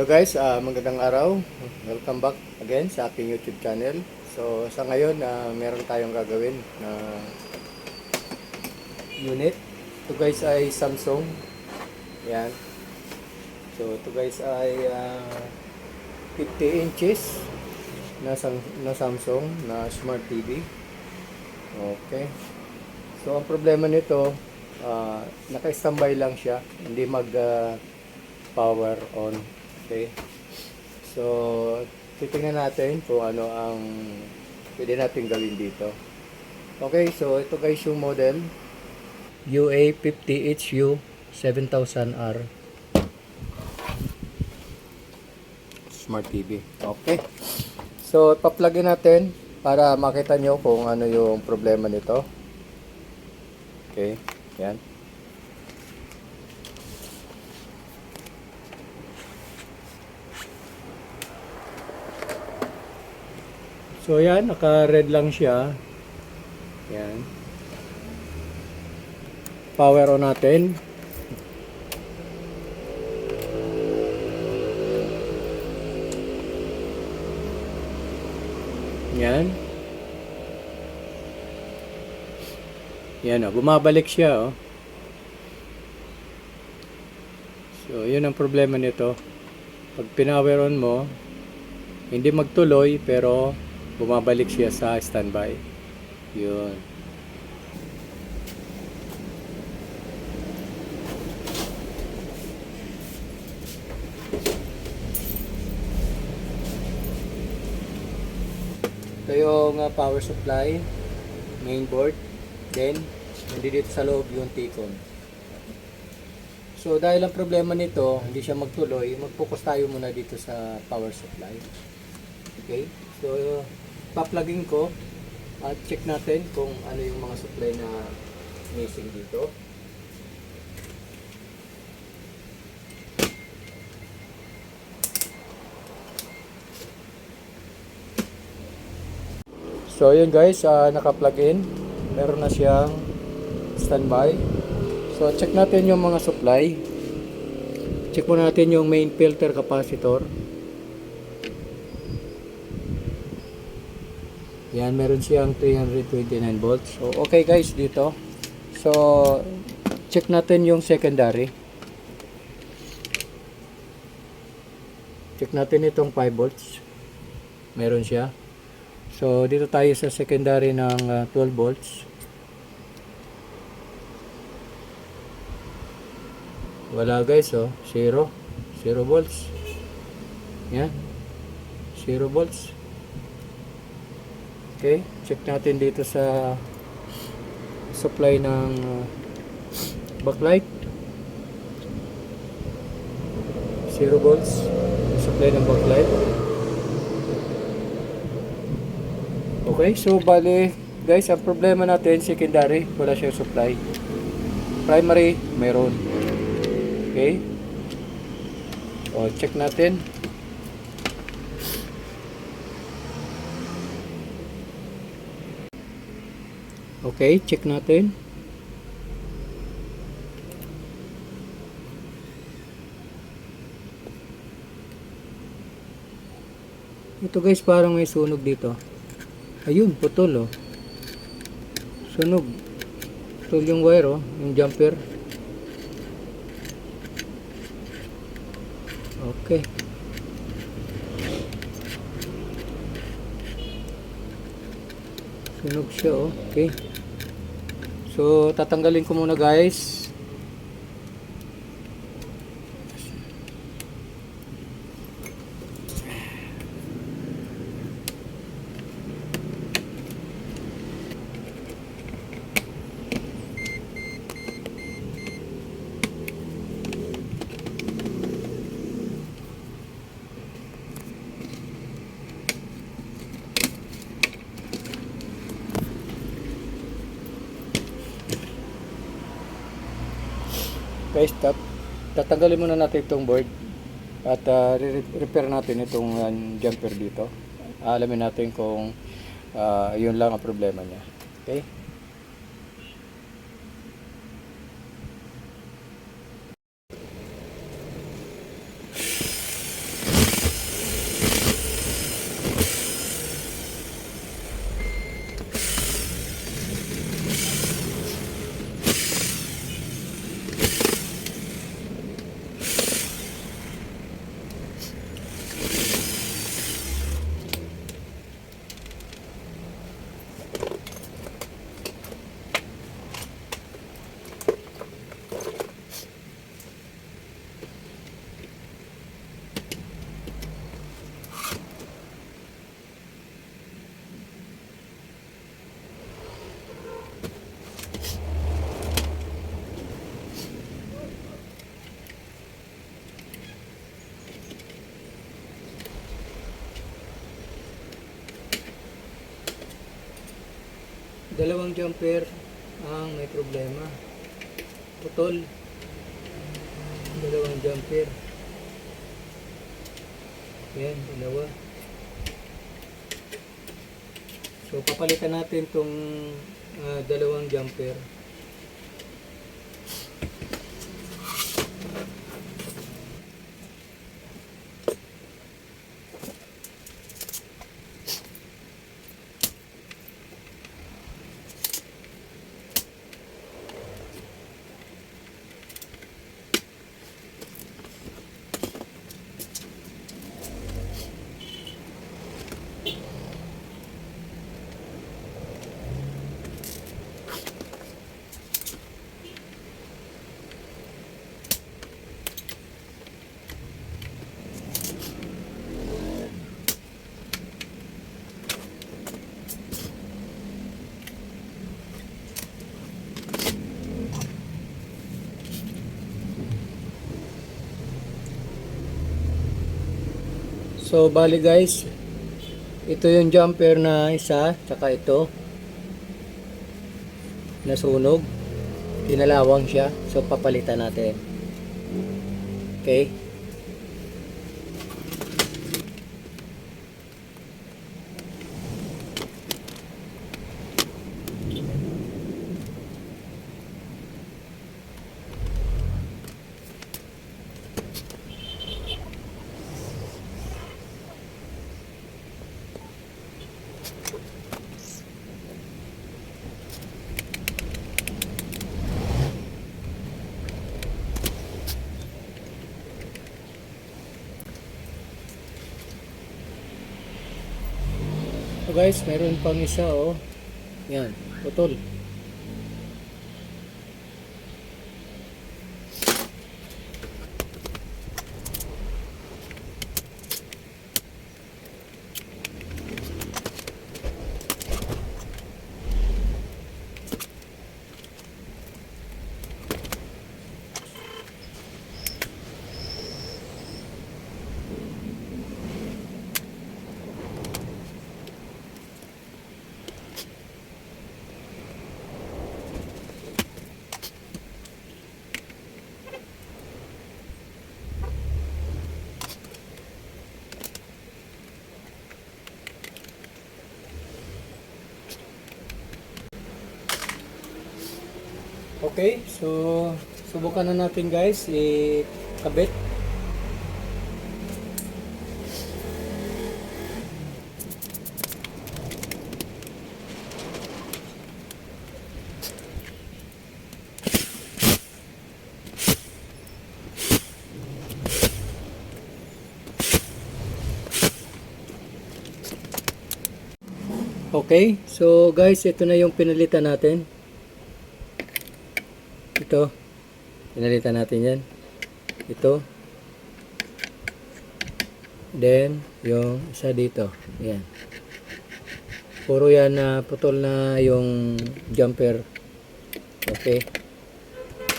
Hello guys, magandang araw. Welcome back again sa aking YouTube channel. So sa ngayon, meron tayong gagawin na unit. Ito guys ay Samsung. Yan. So ito guys ay 50 inches na Samsung na Smart TV. Okay. So ang problema nito, naka-standby lang siya, hindi mag power on. Okay. So titingnan natin kung ano ang pwede natin gawin dito. Okay, so ito guys yung model UA50HU 7000R Smart TV. Okay. So pa-plugin natin para makita nyo kung ano yung problema nito. Okay, yan. So yan, naka-red lang siya. Yan. Power on natin. Yan. Yan o, bumabalik siya o. So, yun ang problema nito. Pag pinower on mo, hindi magtuloy pero bumabalik siya sa standby. Yun. Ito yung power supply, main board, then nandito sa loob yung T-con. So dahil ang problema nito, hindi siya magtuloy, mag-focus tayo muna dito sa power supply. Okay? So pa-plugin ko at check natin kung ano yung mga supply na missing dito. So yun guys, naka-plug in. Meron na siyang standby. So check natin yung mga supply. Check mo natin yung main filter capacitor. Yan, meron siyang 329 volts. So okay guys dito. So check natin yung secondary. Check natin itong 5 volts. Meron siya. So dito tayo sa secondary ng 12 volts. Wala guys, oh, 0 volts. Yan, 0 volts. Okay, check natin dito sa supply ng backlight. 0 volts supply ng backlight. Okay, so bali guys, ang problema natin secondary, wala siyang supply. Primary, meron. Okay. So check natin. Okay, check natin. Ito guys, parang may sunog dito. Ayun, putol oh. Sunog. Putol yung wire oh, yung jumper. Okay. Sunog siya oh. Okay. So, tatanggalin ko muna guys. Guys, tatanggalin muna natin itong board at repair natin itong jumper dito. Alamin natin kung yun lang ang problema niya. Okay? Dalawang jumper ang may problema. Putol. Dalawang jumper. Yan, dalawa. So, papalitan natin itong dalawang jumper. So, bali guys, ito yung jumper na isa, tsaka ito, nasunog, tinalawang siya, so papalitan natin. Okay? So guys, meron pang isa oh. Yan, putol. Okay, so subukan na natin guys ikabit. Okay, so guys, ito na yung pinalitan natin. Ito, pinalitan natin yan. Ito. Then, yung isa dito. Yan. Puro yan na putol na yung jumper. Okay.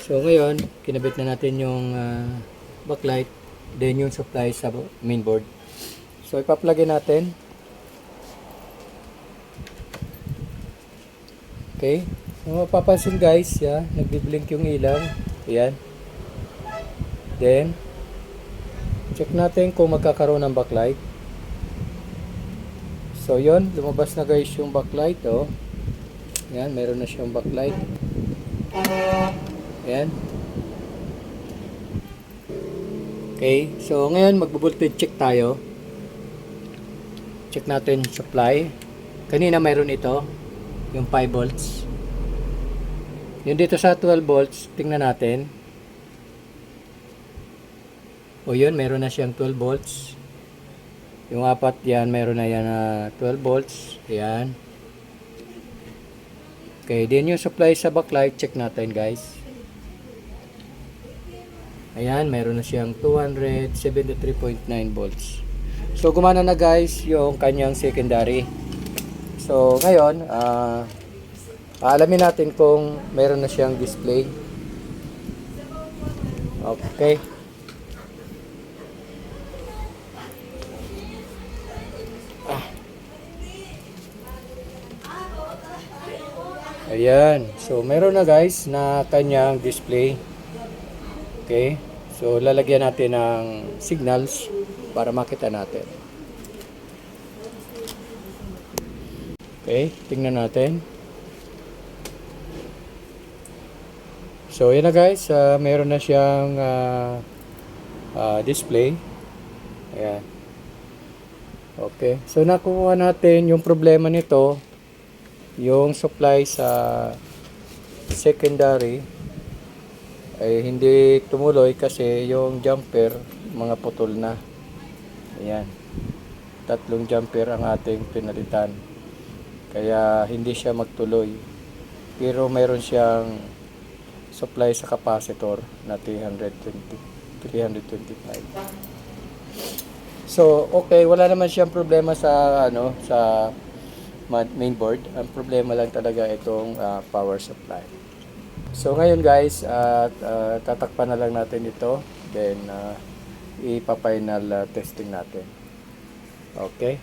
So, ngayon, kinabit na natin yung backlight. Then, yung supply sa mainboard. So, ipa-plugin natin. Okay. Kung mapapansin guys, nagbi-blink yung ilaw. Ayan. Then, check natin kung magkakaroon ng backlight. So, yun. Lumabas na guys yung backlight. Oh. Ayan, meron na siyang backlight. Ayan. Okay. So, ngayon, magbo-voltage check tayo. Check natin supply. Kanina mayroon ito. Yung 5 volts. Yung dito sa 12 volts, tingnan natin. O yun, meron na siyang 12 volts. Yung apat yan, meron na yan 12 volts. Ayan. Okay, then yung supply sa backlight, check natin guys. Ayan, meron na siyang 273.9 volts. So, gumana na guys yung kanyang secondary. So, ngayon, alamin natin kung meron na siyang display. Okay. Ayan. So, meron na guys na kanyang display. Okay. So, lalagyan natin ng signals para makita natin. Okay. Tingnan natin. So, yun na guys. Meron na siyang display. Ayan. Okay. So, nakuha natin yung problema nito. Yung supply sa secondary ay hindi tumuloy kasi yung jumper mga putol na. Ayan. 3 jumper ang ating pinalitan. Kaya hindi siya magtuloy. Pero mayroon siyang supply sa capacitor na 325. So, okay, wala naman siyang problema sa sa mainboard. Ang problema lang talaga itong power supply. So ngayon guys, tatakpan na lang natin ito. Then ipa-final testing natin. Okay?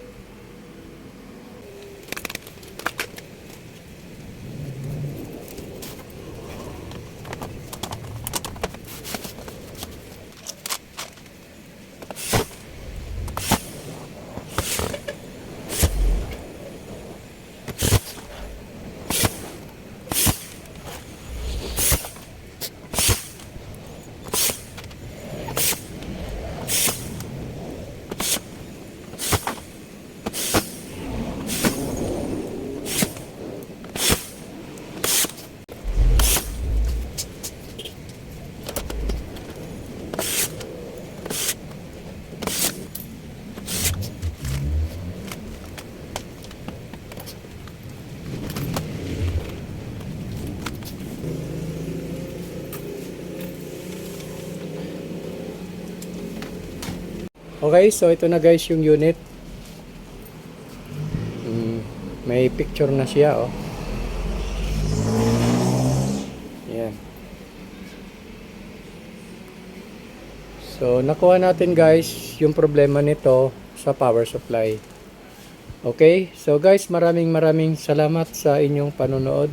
Okay, so ito na guys yung unit. May picture na siya, oh. Yan. So, nakuha natin guys yung problema nito sa power supply. Okay, so guys, maraming salamat sa inyong panonood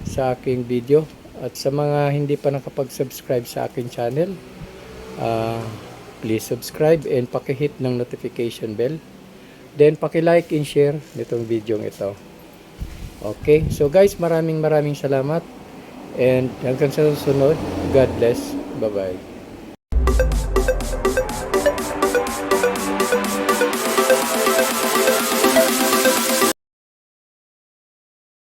sa aking video. At sa mga hindi pa nakapag-subscribe sa aking channel, please subscribe and paki-hit ng notification bell. Then paki-like and share nitong video ito. Okay, so guys, maraming salamat. And hanggang sa susunod, God bless. Bye-bye.